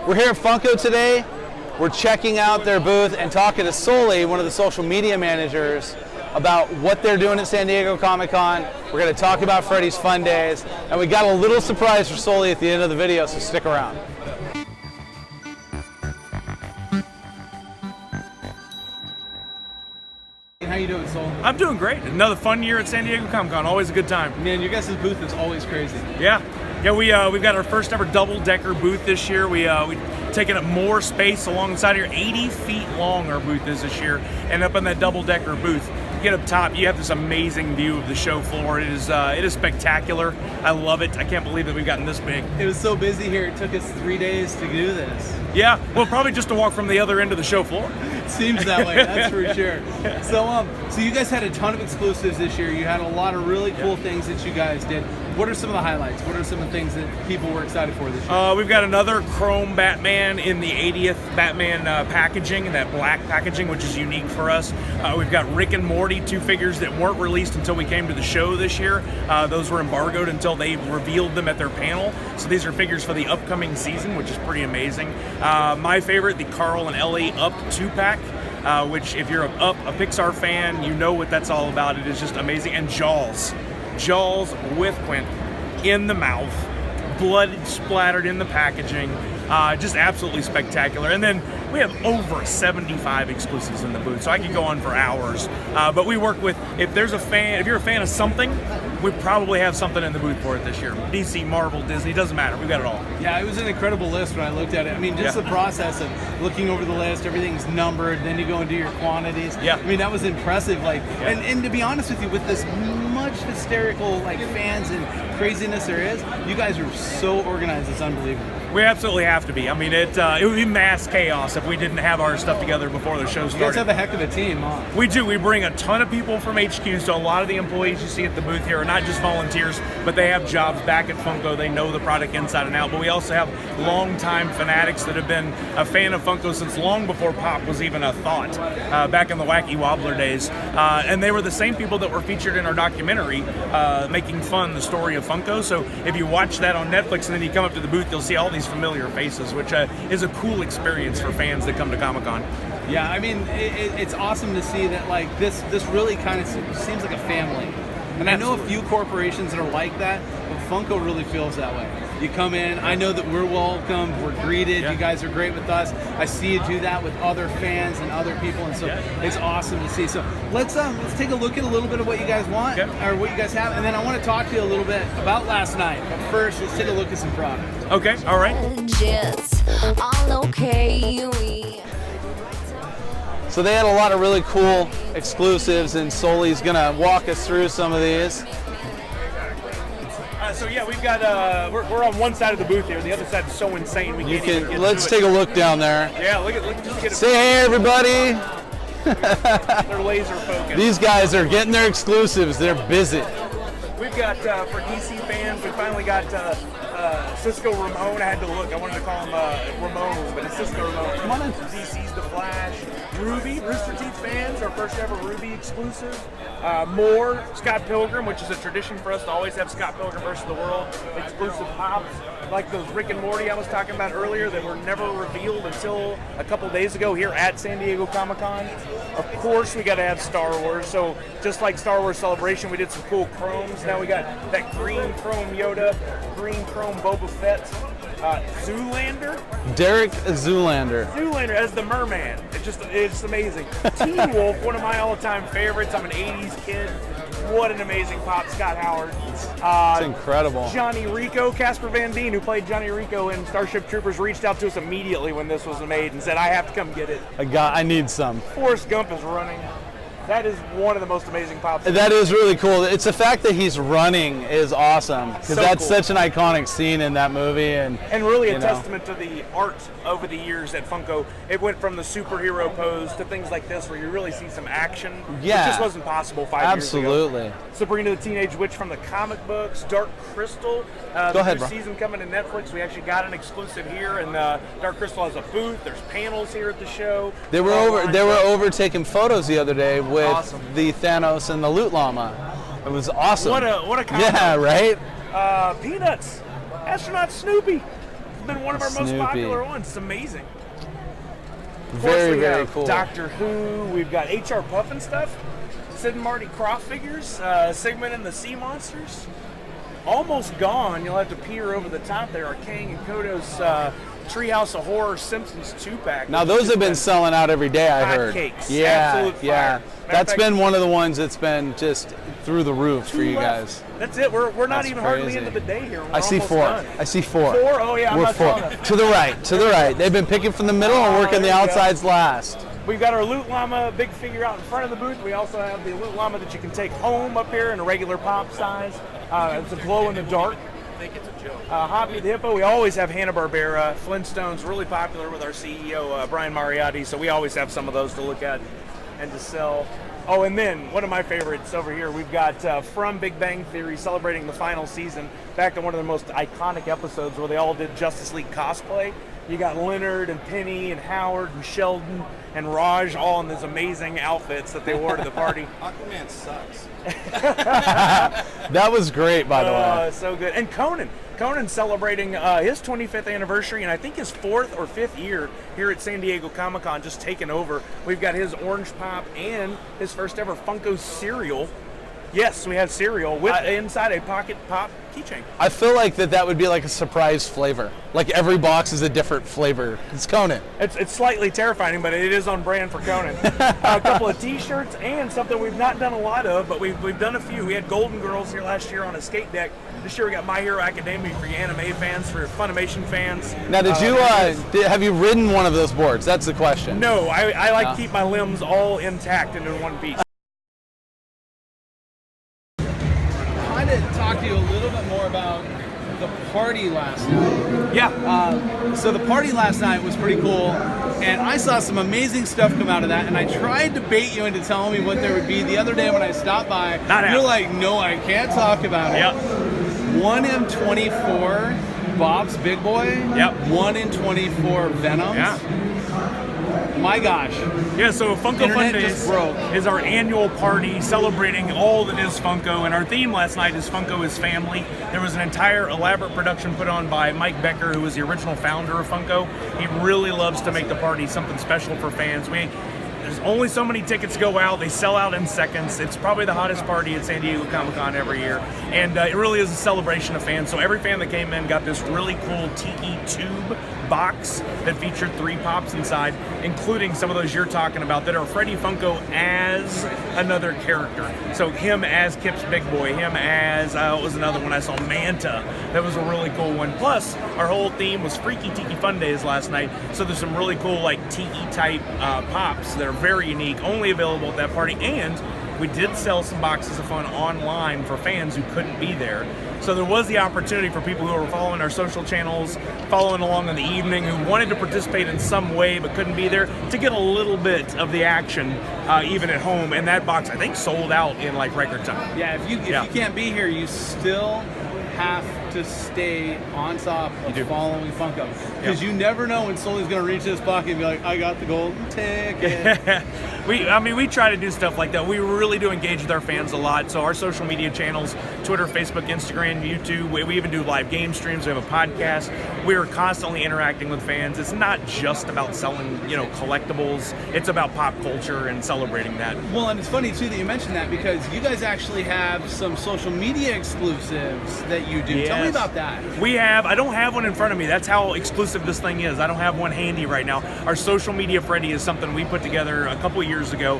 We're here at Funko today. We're checking out their booth and talking to Sully, one of the social media managers, about what they're doing at San Diego Comic-Con. We're going to talk about Freddy's Fundays, and we got a little surprise for Sully at the end of the video, so stick around. How you doing, Sully? I'm doing great. Another fun year at San Diego Comic-Con. Always a good time. Man, your guys' booth is always crazy. Yeah, we've got our first ever double-decker booth this year. We've taken up more space alongside here. 80 feet long our booth is this year, and up in that double-decker booth. You get up top, you have this amazing view of the show floor. It is spectacular. I love it. I can't believe that we've gotten this big. It was so busy here. It took us 3 days to do this. Yeah, well, probably just to walk from the other end of the show floor. Seems that way, that's for sure. So you guys had a ton of exclusives this year. You had a lot of really cool things that you guys did. What are some of the highlights? What are some of the things that people were excited for this year? We've got another chrome Batman in the 80th Batman packaging, that black packaging, which is unique for us. We've got Rick and Morty, 2 figures that weren't released until we came to the show this year. Those were embargoed until they revealed them at their panel. So these are figures for the upcoming season, which is pretty amazing. My favorite, the Carl and Ellie Up 2-pack. Which, if you're a Pixar fan, you know what that's all about. It is just amazing. And Jaws with Quint in the mouth, blood splattered in the packaging, just absolutely spectacular. And then we have over 75 exclusives in the booth, so I could go on for hours. But we work with, if you're a fan of something, we probably have something in the booth for it this year. DC, Marvel, Disney, doesn't matter. We've got it all. Yeah, it was an incredible list when I looked at it. I mean, just the process of looking over the list, everything's numbered, then you go and do your quantities. Yeah. I mean, that was impressive. And to be honest with you, with this much hysterical fans and craziness there is, you guys are so organized, it's unbelievable. We absolutely have to be. I mean, it would be mass chaos if we didn't have our stuff together before the show started. You guys have a heck of a team, huh? We do. We bring a ton of people from HQ, so a lot of the employees you see at the booth here are not just volunteers, but they have jobs back at Funko. They know the product inside and out. But we also have longtime fanatics that have been a fan of Funko since long before Pop was even a thought, back in the Wacky Wobbler days. And they were the same people that were featured in our documentary, Making Fun, the story of Funko. So if you watch that on Netflix and then you come up to the booth, you'll see all these familiar faces, which is a cool experience for fans that come to Comic-Con. Yeah, I mean, it's awesome to see that this really kind of seems like a family. And I know a few corporations that are like that, but Funko really feels that way. You come in, I know that we're welcomed, we're greeted, you guys are great with us. I see you do that with other fans and other people, and so it's awesome to see. So let's take a look at a little bit of what you guys want, or what you guys have, and then I want to talk to you a little bit about last night. But first, let's take a look at some products. Okay, all right. So they had a lot of really cool exclusives, and Sully's gonna walk us through some of these. So yeah, we've got we're on one side of the booth here. The other side is so insane we can't even get Let's take a look down there. Yeah, look just get it. Say hey, everybody. They're laser focused. These guys are getting their exclusives. They're busy. We've got for DC fans, we finally got Cisco Ramon. I had to look. I wanted to call him Ramon, but it's Cisco Ramon. Come on in. DC's The Flash. Ruby, Rooster Teeth fans, our first ever Ruby exclusive. More Scott Pilgrim, which is a tradition for us to always have Scott Pilgrim versus the World exclusive pops, like those Rick and Morty I was talking about earlier that were never revealed until a couple days ago here at San Diego Comic-Con. Of course, we got to have Star Wars. So just like Star Wars Celebration, we did some cool chromes. Now we got that green chrome Yoda, green chrome Boba Fett, Zoolander. Derek Zoolander. Zoolander as the merman. It's amazing. Teen Wolf, one of my all-time favorites. I'm an 80s kid. What an amazing pop, Scott Howard. It's incredible. Johnny Rico, Casper Van Dien, who played Johnny Rico in Starship Troopers, reached out to us immediately when this was made and said, I have to come get it. I need some. Forrest Gump is running. That is one of the most amazing pops. That is really cool. It's the fact that he's running is awesome, because that's such an iconic scene in that movie, and really a testament to the art over the years at Funko. It went from the superhero pose to things like this, where you really see some action. Yeah, it just wasn't possible 5 years ago. Absolutely. Sabrina the Teenage Witch from the comic books, Dark Crystal. Go ahead, bro. Season coming to Netflix. We actually got an exclusive here, and Dark Crystal has a booth. There's panels here at the show. They were over taking photos the other day with awesome. the Thanos and the Loot Llama. It was awesome. What a combo. Yeah, right? Peanuts. Astronaut Snoopy. been one of our most popular ones. It's amazing. Very, very cool. Doctor Who. We've got HR Puffin stuff. Sid and Marty Croft figures. Sigmund and the Sea Monsters. Almost gone. You'll have to peer over the top there. Our Kang and Kodo's Treehouse of Horror Simpsons 2-pack. Now those have been selling out every day, I heard. Hotcakes. Yeah, Absolute yeah. fire. That's been one of the ones that's been just through the roof for you guys. That's it. We're not even hardly crazy. into the day here. We're I see almost 4. done. I see 4. 4? Oh yeah, I'm We're not 4. telling them. To the right, to the right. They've been picking from the middle and working the there you go. outsides last. We've got our Loot Llama big figure out in front of the booth. We also have the Loot Llama that you can take home up here in a regular pop size. It's a glow in the dark. I think it's a joke. Hoppy the Hippo. We always have Hanna-Barbera. Flintstones, really popular with our CEO, Brian Mariotti, so we always have some of those to look at and to sell. Oh, and then one of my favorites over here, we've got from Big Bang Theory, celebrating the final season, back to one of the most iconic episodes where they all did Justice League cosplay. You got Leonard and Penny and Howard and Sheldon and Raj all in these amazing outfits that they wore to the party. Aquaman sucks. That was great, by the way. So good. And Conan celebrating his 25th anniversary and I think his 4th or 5th year here at San Diego Comic-Con, just taking over. We've got his Orange Pop and his first ever Funko cereal. Yes, we have cereal with inside a Pocket Pop keychain. I feel like that would be like a surprise flavor. Like every box is a different flavor. It's Conan. It's slightly terrifying, but it is on brand for Conan. A couple of T-shirts and something we've not done a lot of, but we've done a few. We had Golden Girls here last year on a skate deck. This year we got My Hero Academia for you anime fans, for your Funimation fans. Now, have you ridden one of those boards? That's the question. No, I like to keep my limbs all intact and in one piece. Talk to you a little bit more about the party last night. Yeah. So the party last night was pretty cool, and I saw some amazing stuff come out of that, and I tried to bait you into telling me what there would be the other day when I stopped by. You're like, no, I can't talk about it. Yep. 1 in 24 Bob's Big Boy. Yep. 1 in 24 Venoms. Yeah. My gosh. Yeah, so Funko Internet just broke. Fundays is our annual party celebrating all that is Funko, and our theme last night is Funko is Family. There was an entire elaborate production put on by Mike Becker, who was the original founder of Funko. He really loves to make the party something special for fans. There's only so many tickets go out. They sell out in seconds. It's probably the hottest party at San Diego Comic-Con every year. And it really is a celebration of fans. So every fan that came in got this really cool tiki tube box that featured 3 pops inside, including some of those you're talking about that are Freddy Funko as another character. So him as Kip's Big Boy, him as, what was another one I saw, Manta. That was a really cool one. Plus, our whole theme was Freaky Tiki Fun Days last night. So there's some really cool like tiki type pops that are very unique, only available at that party. And we did sell some boxes of fun online for fans who couldn't be there. So there was the opportunity for people who were following our social channels, following along in the evening, who wanted to participate in some way but couldn't be there, to get a little bit of the action even at home. And that box, I think, sold out in like record time. Yeah, if you can't be here, you still have to stay on top of following Funko, because you never know when Sully's going to reach his pocket and be like, I got the golden ticket. we try to do stuff like that. We really do engage with our fans a lot. So our social media channels, Twitter, Facebook, Instagram, YouTube, we even do live game streams. We have a podcast. We're constantly interacting with fans. It's not just about selling, collectibles. It's about pop culture and celebrating that. Well, and it's funny too that you mentioned that, because you guys actually have some social media exclusives that you do. Yes. Tell me about that. I don't have one in front of me. That's how exclusive this thing is. I don't have one handy right now. Our social media Freddy is something we put together a couple of years ago.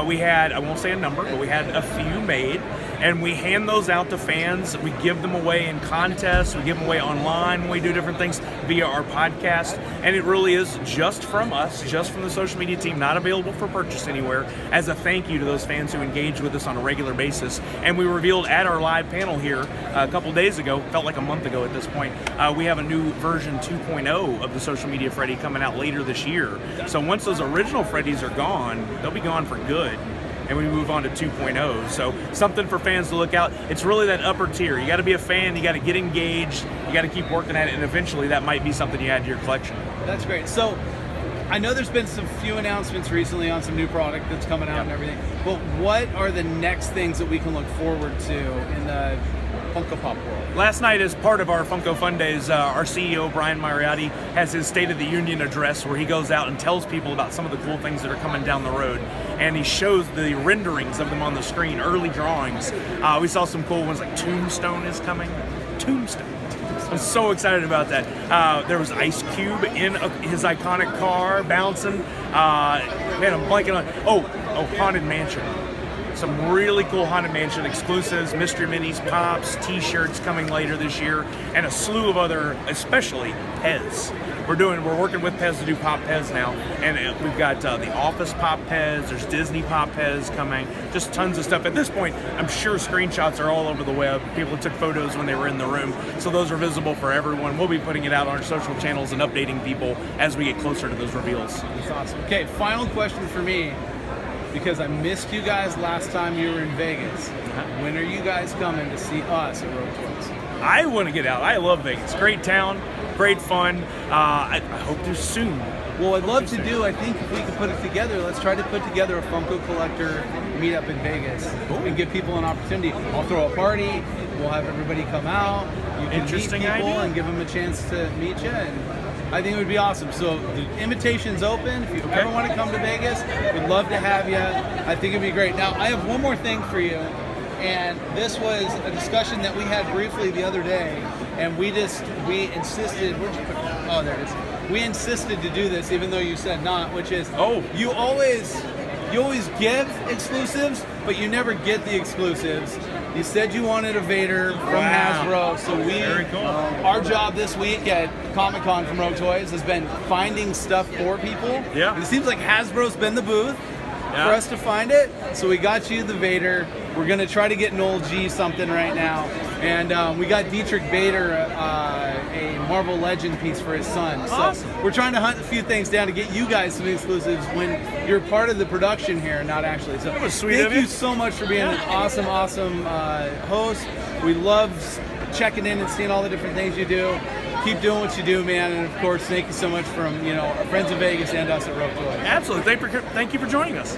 We had, I won't say a number, but we had a few made, and we hand those out to fans. We give them away in contests. We give them away online. We do different things via our podcast, and it really is just from us, just from the social media team, not available for purchase anywhere, as a thank you to those fans who engage with us on a regular basis. And we revealed at our live panel here a couple days ago, felt like a month ago at this point, we have a new version 2.0 of the social media Freddy coming out later this year. So once those original Freddys are gone, they'll be gone for good, and we move on to 2.0. So something for fans to look out. It's really that upper tier. You got to be a fan, you got to get engaged, you got to keep working at it, and eventually that might be something you add to your collection. That's great. So I know there's been some few announcements recently on some new product that's coming out and everything, but what are the next things that we can look forward to in the Funko Pop world? Last night, as part of our Funko Fundays, our CEO, Brian Mariotti, has his State of the Union address where he goes out and tells people about some of the cool things that are coming down the road. And he shows the renderings of them on the screen, early drawings. We saw some cool ones, like Tombstone is coming. Tombstone. I'm so excited about that. There was Ice Cube in his iconic car, bouncing. Man, I'm blanking on... Oh, Haunted Mansion. Some really cool Haunted Mansion exclusives, mystery minis, pops, t-shirts coming later this year, and a slew of other, especially Pez. We're working with Pez to do Pop Pez now, and we've got the Office Pop Pez, there's Disney Pop Pez coming, just tons of stuff. At this point, I'm sure screenshots are all over the web. People took photos when they were in the room, so those are visible for everyone. We'll be putting it out on our social channels and updating people as we get closer to those reveals. That's awesome. Okay, final question for me, because I missed you guys last time you were in Vegas. When are you guys coming to see us at Rogue Toys? I want to get out. I love Vegas. Great town, great fun. I hope to soon. Well, I'd love to do, I think if we could put it together, let's try to put together a Funko collector meetup in Vegas and give people an opportunity. I'll throw a party, we'll have everybody come out, you can meet people idea. And give them a chance to meet you. And I think it would be awesome. So the invitation's open. If you ever want to come to Vegas, we'd love to have you. I think it'd be great. Now, I have one more thing for you. And this was a discussion that we had briefly the other day. And we insisted, where'd you put it? Oh, there it is. We insisted to do this even though you said not, which is, you always give exclusives, but you never get the exclusives. You said you wanted a Vader from Hasbro, so our job this week at Comic-Con from Rogue Toys has been finding stuff for people. Yeah. And it seems like Hasbro's been the booth for us to find it, so we got you the Vader. We're gonna try to get Noel G something right now, and we got Dietrich Bader a Marvel Legend piece for his son. Awesome. So we're trying to hunt a few things down to get you guys some exclusives when you're part of the production here, not actually. So that was sweet of you. Thank you so much for being an awesome host. We love checking in and seeing all the different things you do. Keep doing what you do, man, and of course, thank you so much from our friends in Vegas and us at Rogue Toys. Absolutely. Thank you for joining us.